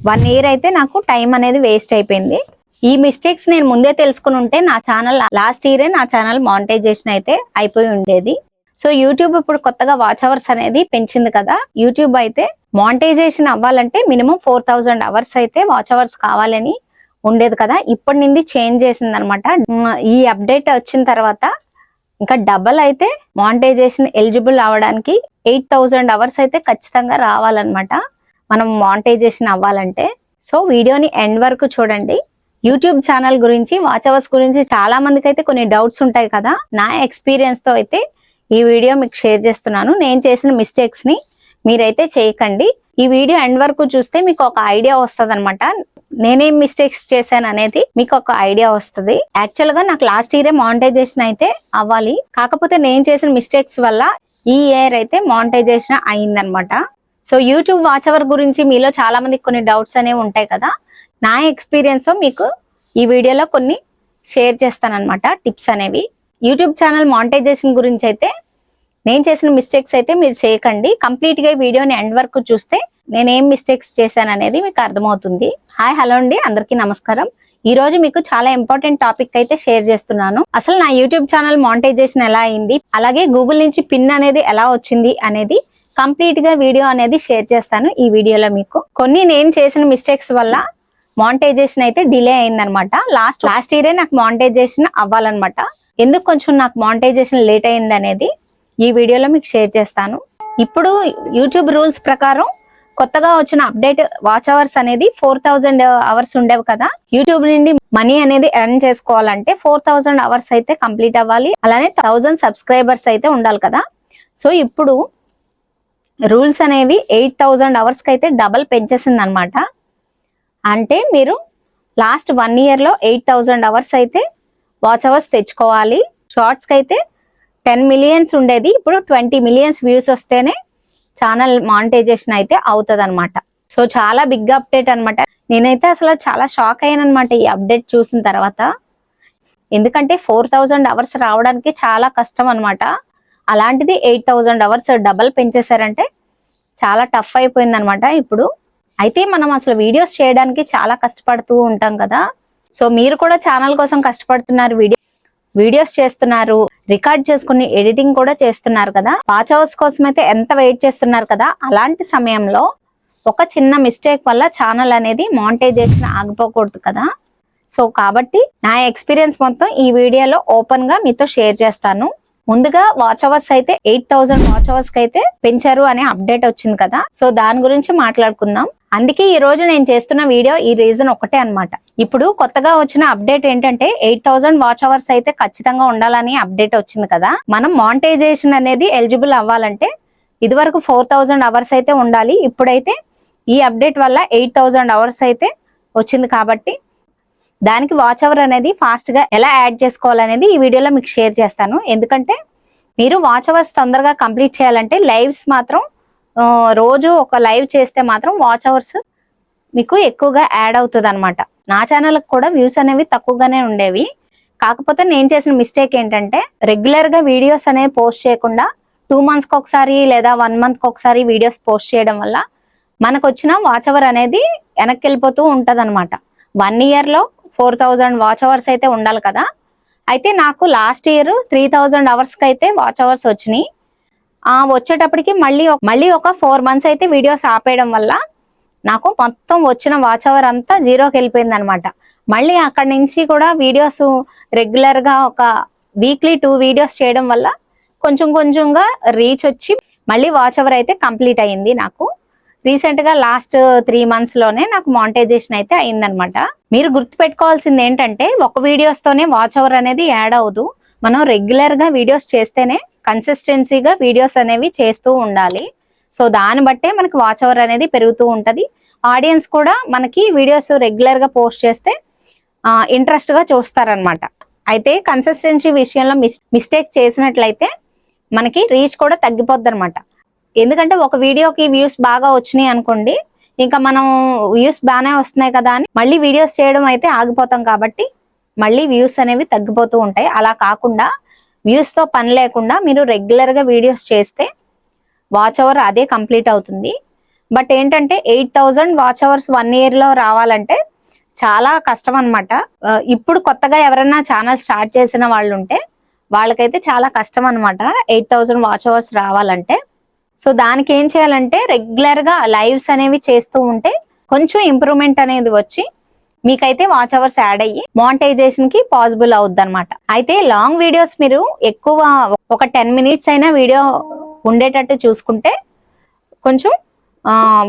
1 year అయితే నాకు time అనేది వేస్ట్ అయిపోయింది. ఈ మిస్టేక్స్ నేను ముందే తెలుసుకుని ఉంటే నా ఛానల్ లాస్ట్ ఇయరే నా ఛానల్ మానిటైజేషన్ అయితే అయిపోయి ఉండేది. సో యూట్యూబ్ ఇప్పుడు కొత్తగా వాచ్ అవర్స్ అనేది పెంచింది కదా. యూట్యూబ్ అయితే మానిటైజేషన్ అవ్వాలంటే మినిమం 4000 అవర్స్ అయితే వాచ్ అవర్స్ కావాలని ఉండేది కదా. ఇప్పటి నుండి చేంజ్ చేసింది అనమాట. ఈ అప్డేట్ వచ్చిన తర్వాత ఇంకా డబల్ అయితే మానిటైజేషన్ ఎలిజిబుల్ అవడానికి 8000 అవర్స్ అయితే ఖచ్చితంగా రావాలన్నమాట మనం మానిటైజేషన్ అవ్వాలంటే. సో వీడియోని ఎండ్ వరకు చూడండి. యూట్యూబ్ ఛానల్ గురించి, వాచ్ అవర్స్ గురించి చాలా మందికి అయితే కొన్ని డౌట్స్ ఉంటాయి కదా. నా ఎక్స్పీరియన్స్ తో అయితే ఈ వీడియో మీకు షేర్ చేస్తున్నాను. నేను చేసిన మిస్టేక్స్ ని మీరైతే చేయకండి. ఈ వీడియో ఎండ్ వరకు చూస్తే మీకు ఒక ఐడియా వస్తుంది అనమాట. నేనేం మిస్టేక్స్ చేశాను అనేది మీకు ఒక ఐడియా వస్తుంది. యాక్చువల్ గా నాకు లాస్ట్ ఇయరే మానిటైజేషన్ అయితే అవ్వాలి. కాకపోతే నేను చేసిన మిస్టేక్స్ వల్ల ఈ ఇయర్ అయితే మానిటైజేషన్ అయిందనమాట. సో యూట్యూబ్ వాచ్ అవర్ గురించి మీలో చాలా మందికి కొన్ని డౌట్స్ అనేవి ఉంటాయి కదా. నా ఎక్స్పీరియన్స్ తో మీకు ఈ వీడియోలో కొన్ని షేర్ చేస్తాను అనమాట, టిప్స్ అనేవి. యూట్యూబ్ ఛానల్ మానిటైజేషన్ గురించి అయితే నేను చేసిన మిస్టేక్స్ అయితే మీరు చేయకండి. కంప్లీట్ గా వీడియోని ఎండ్ వరకు చూస్తే నేను ఏం మిస్టేక్స్ చేశాను అనేది మీకు అర్థమవుతుంది. హాయ్, హలో అండి, అందరికీ నమస్కారం. ఈ రోజు మీకు చాలా ఇంపార్టెంట్ టాపిక్ అయితే షేర్ చేస్తున్నాను. అసలు నా యూట్యూబ్ ఛానల్ మానిటైజేషన్ ఎలా అయింది, అలాగే గూగుల్ నుంచి పిన్ అనేది ఎలా వచ్చింది అనేది కంప్లీట్ గా వీడియో అనేది షేర్ చేస్తాను ఈ వీడియోలో. మీకు కొన్ని నేను చేసిన మిస్టేక్స్ వల్ల మానిటైజేషన్ అయితే డిలే అయిందనమాట. లాస్ట్ ఇయరే నాకు మానిటైజేషన్ అవ్వాలన్నమాట. ఎందుకు కొంచెం నాకు మానిటైజేషన్ లేట్ అయింది అనేది ఈ వీడియోలో మీకు షేర్ చేస్తాను. ఇప్పుడు యూట్యూబ్ రూల్స్ ప్రకారం కొత్తగా వచ్చిన అప్డేట్ వాచ్ అవర్స్ అనేది 4000 అవర్స్ ఉండేవి కదా. యూట్యూబ్ నుండి మనీ అనేది ఎర్న్ చేసుకోవాలంటే 4000 అవర్స్ అయితే కంప్లీట్ అవ్వాలి. అలానే 1000 సబ్స్క్రైబర్స్ అయితే ఉండాలి కదా. సో ఇప్పుడు రూల్స్ అనేవి 8000 అవర్స్ కి అయితే డబల్ పెంచేసింది అనమాట. అంటే మీరు లాస్ట్ 1 ఇయర్ లో 8000 అవర్స్ అయితే వాచ్ అవర్స్ తెచ్చుకోవాలి. షార్ట్స్ కి అయితే 10 మిలియన్స్ ఉండేది, ఇప్పుడు 20 మిలియన్స్ వ్యూస్ వస్తేనే ఛానల్ మానిటైజేషన్ అయితే అవుతుంది అనమాట. సో చాలా బిగ్ అప్డేట్ అనమాట. నేనైతే అసలు చాలా షాక్ అయ్యాను అనమాట ఈ అప్డేట్ చూసిన తర్వాత. ఎందుకంటే 4000 అవర్స్ రావడానికి చాలా కష్టం అనమాట. అలాంటిది 8000 అవర్స్ డబల్ పెంచేశారంటే చాలా టఫ్ అయిపోయింది అనమాట ఇప్పుడు. అయితే మనం అసలు వీడియోస్ చేయడానికి చాలా కష్టపడుతూ ఉంటాం కదా. సో మీరు కూడా ఛానల్ కోసం కష్టపడుతున్నారు, వీడియోస్ చేస్తున్నారు, రికార్డ్ చేసుకుని ఎడిటింగ్ కూడా చేస్తున్నారు కదా. వాచ్ అవర్స్ కోసం అయితే ఎంత వెయిట్ చేస్తున్నారు కదా. అలాంటి సమయంలో ఒక చిన్న మిస్టేక్ వల్ల ఛానల్ అనేది మానిటైజేషన్ ఆగిపోకూడదు కదా. సో కాబట్టి నా ఎక్స్పీరియన్స్ మొత్తం ఈ వీడియోలో ఓపెన్ గా మీతో షేర్ చేస్తాను. ముందుగా వాచ్ అవర్స్ అయితే 8000 వాచ్ అవర్స్ కి అయితే పెంచారు అనే అప్డేట్ వచ్చింది కదా. సో దాని గురించి మాట్లాడుకుందాం. అందుకే ఈ రోజు నేను చేస్తున్న వీడియో ఈ రీజన్ ఒకటే అన్నమాట. ఇప్పుడు కొత్తగా వచ్చిన అప్డేట్ ఏంటంటే 8000 వాచ్ అవర్స్ అయితే ఖచ్చితంగా ఉండాలని అప్డేట్ వచ్చింది కదా. మనం మానిటైజేషన్ అనేది ఎలిజిబుల్ అవ్వాలంటే ఇదివరకు 4000 అవర్స్ అయితే ఉండాలి. ఇప్పుడైతే ఈ అప్డేట్ వల్ల 8000 అవర్స్ అయితే వచ్చింది కాబట్టి దానికి వాచ్ అవర్ అనేది ఫాస్ట్ గా ఎలా యాడ్ చేసుకోవాలనేది ఈ వీడియోలో మీకు షేర్ చేస్తాను. ఎందుకంటే మీరు వాచ్ అవర్స్ తొందరగా కంప్లీట్ చేయాలంటే లైవ్స్ మాత్రం రోజు ఒక లైవ్ చేస్తే మాత్రం వాచ్ అవర్స్ మీకు ఎక్కువగా యాడ్ అవుతుంది అనమాట. నా ఛానల్కి కూడా వ్యూస్ అనేవి తక్కువగానే ఉండేవి. కాకపోతే నేను చేసిన మిస్టేక్ ఏంటంటే రెగ్యులర్ గా వీడియోస్ అనేవి పోస్ట్ చేయకుండా 2 మంత్స్కి ఒకసారి లేదా 1 మంత్కి ఒకసారి వీడియోస్ పోస్ట్ చేయడం వల్ల మనకు వచ్చిన వాచ్ అవర్ అనేది వెనక్కి వెళ్ళిపోతూ ఉంటది అనమాట. 1 ఇయర్ లో 4000 వాచ్ అవర్స్ అయితే ఉండాలి కదా. అయితే నాకు లాస్ట్ ఇయర్ 3000 అవర్స్ కి అయితే వాచ్ అవర్స్ వచ్చినాయి. వచ్చేటప్పటికి మళ్ళీ ఒక 4 మంత్స్ అయితే వీడియోస్ ఆపేయడం వల్ల నాకు మొత్తం వచ్చిన వాచ్ అవర్ అంతా జీరోకి వెళ్ళిపోయింది అనమాట. మళ్ళీ అక్కడి నుంచి కూడా వీడియోస్ రెగ్యులర్ గా ఒక వీక్లీ 2 వీడియోస్ చేయడం వల్ల కొంచెంగా రీచ్ వచ్చి మళ్ళీ వాచ్ అవర్ అయితే కంప్లీట్ అయ్యింది నాకు. రీసెంట్ గా లాస్ట్ 3 మంత్స్ లోనే నాకు మానిటైజేషన్ అయితే అయిందనమాట. మీరు గుర్తు పెట్టుకోవాల్సింది ఏంటంటే ఒక వీడియోస్ తోనే వాచ్ అవర్ అనేది యాడ్ అవ్వదు. మనం రెగ్యులర్ గా వీడియోస్ చేస్తేనే కన్సిస్టెన్సీగా వీడియోస్ అనేవి చేస్తూ ఉండాలి. సో దాన్ని బట్టే మనకి వాచ్ అవర్ అనేది పెరుగుతూ ఉంటది. ఆడియన్స్ కూడా మనకి వీడియోస్ రెగ్యులర్ గా పోస్ట్ చేస్తే ఇంట్రెస్ట్ గా చూస్తారనమాట. అయితే కన్సిస్టెన్సీ విషయంలో మిస్టేక్ చేసినట్లయితే మనకి రీచ్ కూడా తగ్గిపోద్ది అనమాట. ఎందుకంటే ఒక వీడియోకి వ్యూస్ బాగా వచ్చినాయి అనుకోండి, ఇంకా మనం వ్యూస్ బాగానే వస్తున్నాయి కదా అని మళ్ళీ వీడియోస్ చేయడం అయితే ఆగిపోతాం కాబట్టి మళ్ళీ వ్యూస్ అనేవి తగ్గిపోతూ ఉంటాయి. అలా కాకుండా వ్యూస్ తో పని లేకుండా మీరు రెగ్యులర్ గా వీడియోస్ చేస్తే వాచ్ అవర్ అదే కంప్లీట్ అవుతుంది. బట్ ఏంటంటే 8000 వాచ్ అవర్స్ 1 year లో రావాలంటే చాలా కష్టం అనమాట. ఇప్పుడు కొత్తగా ఎవరైనా ఛానల్ స్టార్ట్ చేసిన వాళ్ళు ఉంటే వాళ్ళకైతే చాలా కష్టం అనమాట 8000 వాచ్ అవర్స్ రావాలంటే. సో దానికి ఏం చేయాలంటే రెగ్యులర్ గా లైవ్స్ అనేవి చేస్తూ ఉంటే కొంచెం ఇంప్రూవ్మెంట్ అనేది వచ్చి మీకైతే వాచ్ అవర్స్ యాడ్ అయ్యి మానిటైజేషన్ కి పాసిబుల్ అవుద్ది అనమాట. అయితే లాంగ్ వీడియోస్ మీరు ఎక్కువ ఒక 10 minutes అయినా వీడియో ఉండేటట్టు చూసుకుంటే కొంచెం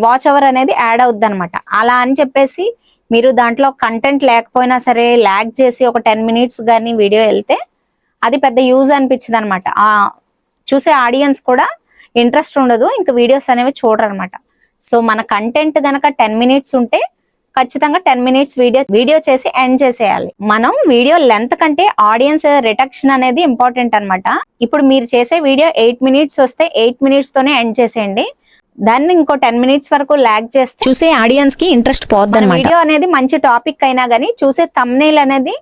వాచ్ అవర్ అనేది యాడ్ అవుద్ది అనమాట. అలా అని చెప్పేసి మీరు దాంట్లో కంటెంట్ లేకపోయినా సరే ల్యాగ్ చేసి ఒక 10 minutes కానీ వీడియో వెళ్తే అది పెద్ద యూజ్ అనిపించదు అనమాట. చూసే ఆడియన్స్ కూడా ఇంట్రెస్ట్ ఉండదు, ఇంకా వీడియోస్ అనేవి చూడరు అనమాట. సో మన కంటెంట్ గనక 10 minutes ఉంటే ఖచ్చితంగా 10 minutes వీడియో చేసి ఎండ్ చేసేయాలి. మనం వీడియో లెంత్ కంటే ఆడియన్స్ రిటెక్షన్ అనేది ఇంపార్టెంట్ అనమాట. ఇప్పుడు మీరు చేసే వీడియో 8 minutes వస్తే 8 minutes తోనే ఎండ్ చేసేయండి. దాన్ని ఇంకో 10 minutes వరకు ల్యాగ్ చేస్తే చూసే ఆడియన్స్ కి ఇంట్రెస్ట్ పోద్ది అన్నమాట. వీడియో అనేది మంచి టాపిక్ అయినా గానీ చూసే థంబ్నెయిల్ అనేది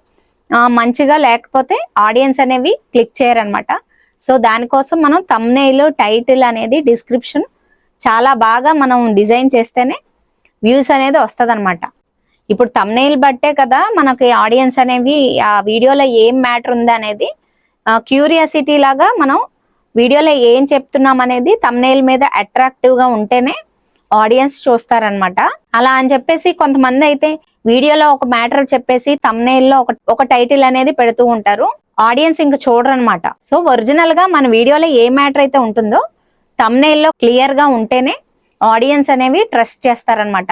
మంచిగా లేకపోతే ఆడియన్స్ అనేవి క్లిక్ చేయరనమాట. సో దానికోసం మనం థంబ్నెయిల్, టైటిల్ అనేది డిస్క్రిప్షన్ చాలా బాగా మనం డిజైన్ చేస్తేనే వ్యూస్ అనేది వస్తుంది అనమాట. ఇప్పుడు థంబ్నెయిల్ బట్టే కదా మనకి ఆడియన్స్ అనేవి ఆ వీడియోలో ఏం మ్యాటర్ ఉంది అనేది క్యూరియాసిటీ లాగా మనం వీడియోలో ఏం చెప్తున్నాం అనేది థంబ్నెయిల్ మీద అట్రాక్టివ్ గా ఉంటేనే ఆడియన్స్ చూస్తారనమాట. అలా అని చెప్పేసి కొంతమంది అయితే వీడియోలో ఒక మ్యాటర్ చెప్పేసి థంబ్నెయిల్ లో ఒక టైటిల్ అనేది పెడుతూ ఉంటారు, ఆడియన్స్ ఇంకా చూడరు అనమాట. సో ఒరిజినల్ గా మన వీడియోలో ఏ మ్యాటర్ అయితే ఉంటుందో థంబ్నెయిల్ లో క్లియర్ గా ఉంటేనే ఆడియన్స్ అనేవి ట్రస్ట్ చేస్తారనమాట.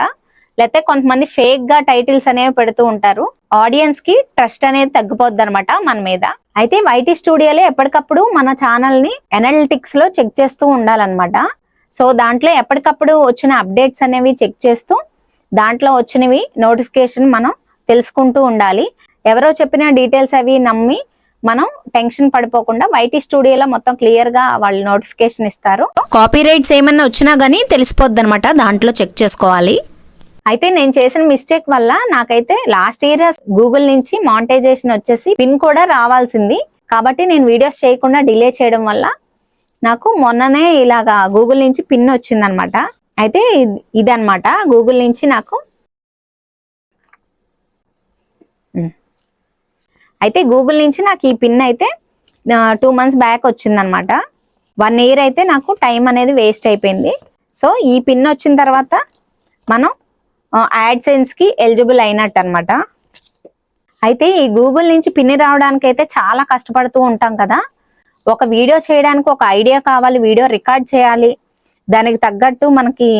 లేకపోతే కొంతమంది ఫేక్ గా టైటిల్స్ అనేవి పెడుతూ ఉంటారు, ఆడియన్స్ కి ట్రస్ట్ అనేది తగ్గిపోద్ది అనమాట మన మీద. అయితే వైటీ స్టూడియోలో ఎప్పటికప్పుడు మన ఛానల్ ని ఎనాలిటిక్స్ లో చెక్ చేస్తూ ఉండాలన్నమాట. సో దాంట్లో ఎప్పటికప్పుడు వచ్చిన అప్డేట్స్ అనేవి చెక్ చేస్తూ దాంట్లో వచ్చినవి నోటిఫికేషన్ మనం తెలుసుకుంటూ ఉండాలి. ఎవరో చెప్పిన డీటెయిల్స్ అవి నమ్మి మనం టెన్షన్ పడిపోకుండా వైటీ స్టూడియోలో మొత్తం క్లియర్ గా వాళ్ళు నోటిఫికేషన్ ఇస్తారు. కాపీ రైట్స్ ఏమన్నా వచ్చినా గానీ తెలిసిపోద్ది అనమాట, దాంట్లో చెక్ చేసుకోవాలి. అయితే నేను చేసిన మిస్టేక్ వల్ల నాకైతే లాస్ట్ ఇయర్ గూగుల్ నుంచి మానిటైజేషన్ వచ్చేసి పిన్ కూడా రావాల్సింది, కాబట్టి నేను వీడియోస్ చేయకుండా డిలే చేయడం వల్ల నాకు మొన్ననే ఇలాగా గూగుల్ నుంచి పిన్ వచ్చిందనమాట. అయితే ఇదన్నమాట గూగుల్ నుంచి నాకు ఈ పిన్ అయితే 2 months బ్యాక్ వచ్చిందనమాట. 1 year అయితే నాకు టైం అనేది వేస్ట్ అయిపోయింది. సో ఈ పిన్ వచ్చిన తర్వాత మనం యాడ్సెన్స్ కి ఎలిజిబుల్ అయినట్టు అనమాట. అయితే ఈ గూగుల్ నుంచి పిన్ రావడానికి అయితే చాలా కష్టపడుతూ ఉంటాం కదా. ఒక వీడియో చేయడానికి ఒక ఐడియా కావాలి, వీడియో రికార్డ్ చేయాలి, దానికి తగ్గట్టు మనకి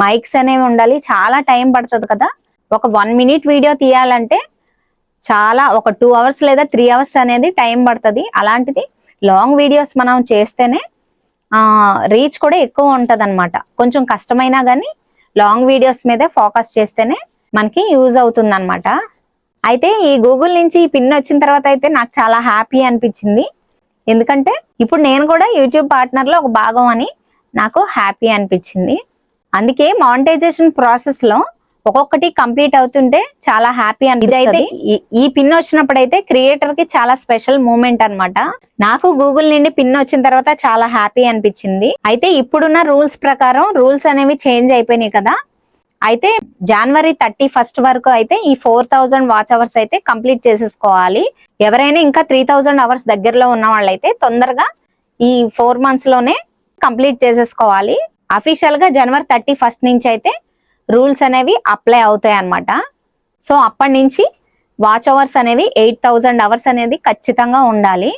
మైక్స్ అనేవి ఉండాలి, చాలా టైం పడుతుంది కదా. ఒక 1 minute వీడియో తీయాలంటే చాలా ఒక 2 hours లేదా 3 hours అనేది టైం పడుతుంది. అలాంటిది లాంగ్ వీడియోస్ మనం చేస్తేనే రీచ్ కూడా ఎక్కువ ఉంటది అనమాట. కొంచెం కష్టమైనా కానీ లాంగ్ వీడియోస్ మీదే ఫోకస్ చేస్తేనే మనకి యూజ్ అవుతుంది అనమాట. అయితే ఈ గూగుల్ నుంచి ఈ పిన్ వచ్చిన తర్వాత అయితే నాకు చాలా హ్యాపీ అనిపించింది. ఎందుకంటే ఇప్పుడు నేను కూడా యూట్యూబ్ పార్ట్నర్ లో ఒక భాగం అని నాకు హ్యాపీ అనిపించింది. అందుకే మానిటైజేషన్ ప్రాసెస్ లో ఒక్కొక్కటి కంప్లీట్ అవుతుంటే చాలా హ్యాపీ అనిపిస్తుంది. ఈ పిన్ వచ్చినప్పుడైతే క్రియేటర్ కి చాలా స్పెషల్ మూమెంట్ అన్నమాట. నాకు గూగుల్ నుండి పిన్ వచ్చిన తర్వాత చాలా హ్యాపీ అనిపించింది. అయితే ఇప్పుడున్న రూల్స్ ప్రకారం రూల్స్ అనేవి చేంజ్ అయిపోయినాయి కదా. అయితే January 31st వరకు అయితే ఈ 4000 వాచ్ అవర్స్ అయితే కంప్లీట్ చేసేసుకోవాలి. ఎవరైనా ఇంకా 3000 అవర్స్ దగ్గరలో ఉన్న వాళ్ళైతే తొందరగా ఈ 4 months లోనే కంప్లీట్ చేసేసుకోవాలి. అఫీషియల్ గా January 31st నుంచి అయితే రూల్స్ అనేవి అప్లై అవుతాయి అన్నమాట. సో అప్పటి నుంచి వాచ్ అవర్స్ అనేవి 8000 అవర్స్ అనేది ఖచ్చితంగా ఉండాలి.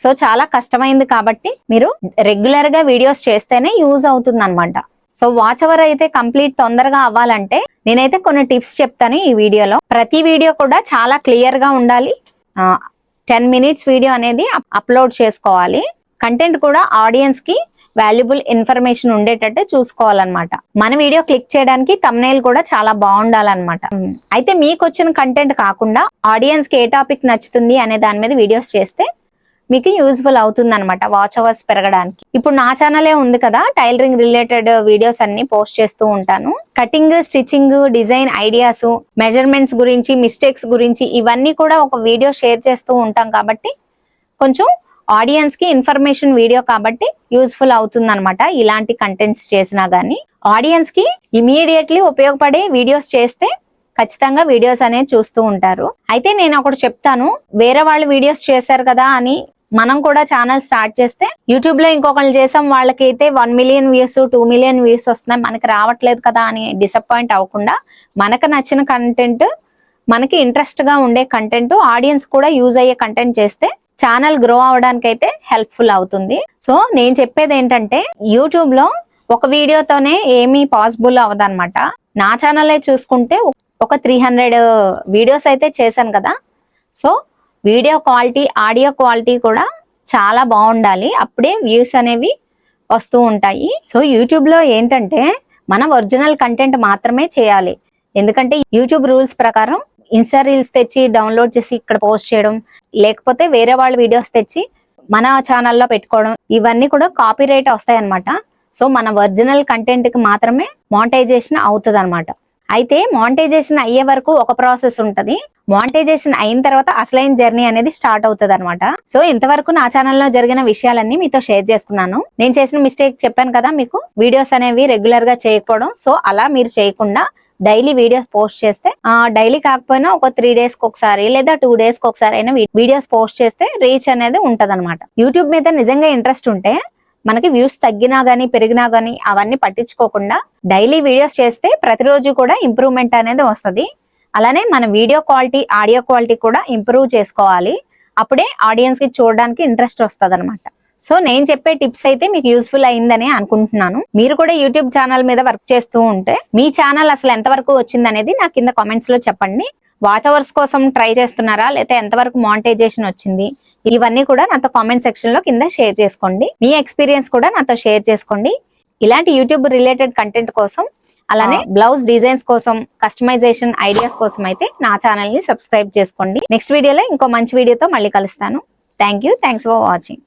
సో చాలా కష్టమైంది కాబట్టి మీరు రెగ్యులర్ గా వీడియోస్ చేస్తేనే యూజ్ అవుతుంది అనమాట. సో వాచ్ అవర్ అయితే కంప్లీట్ తొందరగా అవ్వాలంటే నేనైతే కొన్ని టిప్స్ చెప్తాను ఈ వీడియోలో. ప్రతి వీడియో కూడా చాలా క్లియర్ గా ఉండాలి. 10 minutes వీడియో అనేది అప్లోడ్ చేసుకోవాలి. కంటెంట్ కూడా ఆడియన్స్ కి వాల్యుబుల్ ఇన్ఫర్మేషన్ ఉండేటట్టు చూసుకోవాలన్నమాట. మన వీడియో క్లిక్ చేయడానికి థంబ్నెయిల్ కూడా చాలా బాగుండాలన్నమాట. అయితే మీకు వచ్చిన కంటెంట్ కాకుండా ఆడియన్స్ కి ఏ టాపిక్ నచ్చుతుంది అనే దాని మీద వీడియోస్ చేస్తే మీకు యూజ్ఫుల్ అవుతుంది అనమాట వాచ్ అవర్స్ పెరగడానికి. ఇప్పుడు నా ఛానలే ఉంది కదా, టైలరింగ్ రిలేటెడ్ వీడియోస్ అన్ని పోస్ట్ చేస్తూ ఉంటాను. Cutting, stitching, design ideas, measurements గురించి, మిస్టేక్స్ గురించి ఇవన్నీ కూడా ఒక వీడియో షేర్ చేస్తూ ఉంటాం కాబట్టి కొంచెం ఆడియన్స్ కి ఇన్ఫర్మేషన్ వీడియో కాబట్టి యూస్ఫుల్ అవుతుంది అనమాట. ఇలాంటి కంటెంట్స్ చేసినా గానీ ఆడియన్స్ కి ఇమీడియట్లీ ఉపయోగపడే వీడియోస్ చేస్తే ఖచ్చితంగా వీడియోస్ అనేది చూస్తూ ఉంటారు. అయితే నేను ఒకటి చెప్తాను, వేరే వాళ్ళు వీడియోస్ చేశారు కదా అని మనం కూడా ఛానల్ స్టార్ట్ చేస్తే యూట్యూబ్ లో ఇంకొకళ్ళు చేసాం వాళ్ళకైతే 1 మిలియన్ వ్యూస్ 2 మిలియన్ వ్యూస్ వస్తున్నాయి, మనకి రావట్లేదు కదా అని డిసప్పాయింట్ అవ్వకుండా మనకు నచ్చిన కంటెంట్, మనకి ఇంట్రెస్ట్ గా ఉండే కంటెంట్, ఆడియన్స్ కూడా యూజ్ అయ్యే కంటెంట్ చేస్తే ఛానల్ గ్రో అవడానికి అయితే హెల్ప్ఫుల్ అవుతుంది. సో నేను చెప్పేది ఏంటంటే యూట్యూబ్ లో ఒక వీడియోతోనే ఏమీ పాసిబుల్ అవ్వదన్నమాట. నా ఛానల్ చూసుకుంటే ఒక 300 వీడియోస్ అయితే చేశాను కదా. So video quality, audio quality కూడా చాలా బాగుండాలి, అప్పుడే వ్యూస్ అనేవి వస్తూ ఉంటాయి. సో యూట్యూబ్ లో ఏంటంటే మన ఒరిజినల్ కంటెంట్ మాత్రమే చేయాలి. ఎందుకంటే యూట్యూబ్ రూల్స్ ప్రకారం ఇన్స్టా రీల్స్ తెచ్చి డౌన్లోడ్ చేసి ఇక్కడ పోస్ట్ చేయడం, లేకపోతే వేరే వాళ్ళ వీడియోస్ తెచ్చి మన ఛానల్లో పెట్టుకోవడం, ఇవన్నీ కూడా కాపీ రైట్ వస్తాయి అనమాట. సో మన ఒరిజినల్ కంటెంట్ కి మాత్రమే మానిటైజేషన్ అవుతుంది అనమాట. అయితే మానిటైజేషన్ అయ్యే వరకు ఒక ప్రాసెస్ ఉంటది, మానిటైజేషన్ అయిన తర్వాత అసలైన జర్నీ అనేది స్టార్ట్ అవుతుంది అనమాట. సో ఇంతవరకు నా ఛానల్లో జరిగిన విషయాలన్నీ మీతో షేర్ చేసుకున్నాను. నేను చేసిన మిస్టేక్ చెప్పాను కదా మీకు, వీడియోస్ అనేవి రెగ్యులర్ గా చేయకపోవడం. సో అలా మీరు చేయకుండా డైలీ వీడియోస్ పోస్ట్ చేస్తే, డైలీ కాకపోయినా ఒక 3 days కి ఒకసారి లేదా 2 days కి ఒకసారి అయినా వీడియోస్ పోస్ట్ చేస్తే రీచ్ అనేది ఉంటది అనమాట. యూట్యూబ్ మీద నిజంగా ఇంట్రెస్ట్ ఉంటే మనకి వ్యూస్ తగ్గినా గానీ పెరిగినా గానీ అవన్నీ పట్టించుకోకుండా డైలీ వీడియోస్ చేస్తే ప్రతిరోజు కూడా ఇంప్రూవ్మెంట్ అనేది వస్తుంది. అలానే మన వీడియో క్వాలిటీ, ఆడియో క్వాలిటీ కూడా ఇంప్రూవ్ చేసుకోవాలి, అప్పుడే ఆడియన్స్ కి చూడడానికి ఇంట్రెస్ట్ వస్తుంది అనమాట. సో నేను చెప్పే టిప్స్ అయితే మీకు యూస్ఫుల్ అయిందని అనుకుంటున్నాను. మీరు కూడా యూట్యూబ్ ఛానల్ మీద వర్క్ చేస్తూ ఉంటే మీ ఛానల్ అసలు ఎంతవరకు వచ్చింది అనేది నాకు కింద కామెంట్స్ లో చెప్పండి. వాచ్ అవర్స్ కోసం ట్రై చేస్తున్నారా, లేకపోతే ఎంతవరకు మానిటైజేషన్ వచ్చింది, ఇవన్నీ కూడా నాతో కామెంట్ సెక్షన్ లో కింద షేర్ చేసుకోండి. మీ ఎక్స్పీరియన్స్ కూడా నాతో షేర్ చేసుకోండి. ఇలాంటి యూట్యూబ్ రిలేటెడ్ కంటెంట్ కోసం, అలానే బ్లౌజ్ డిజైన్స్ కోసం, కస్టమైజేషన్ ఐడియాస్ కోసం అయితే నా ఛానల్ ని సబ్స్క్రైబ్ చేసుకోండి. నెక్స్ట్ వీడియోలో ఇంకో మంచి వీడియోతో మళ్ళీ కలుస్తాను. Thanks for watching.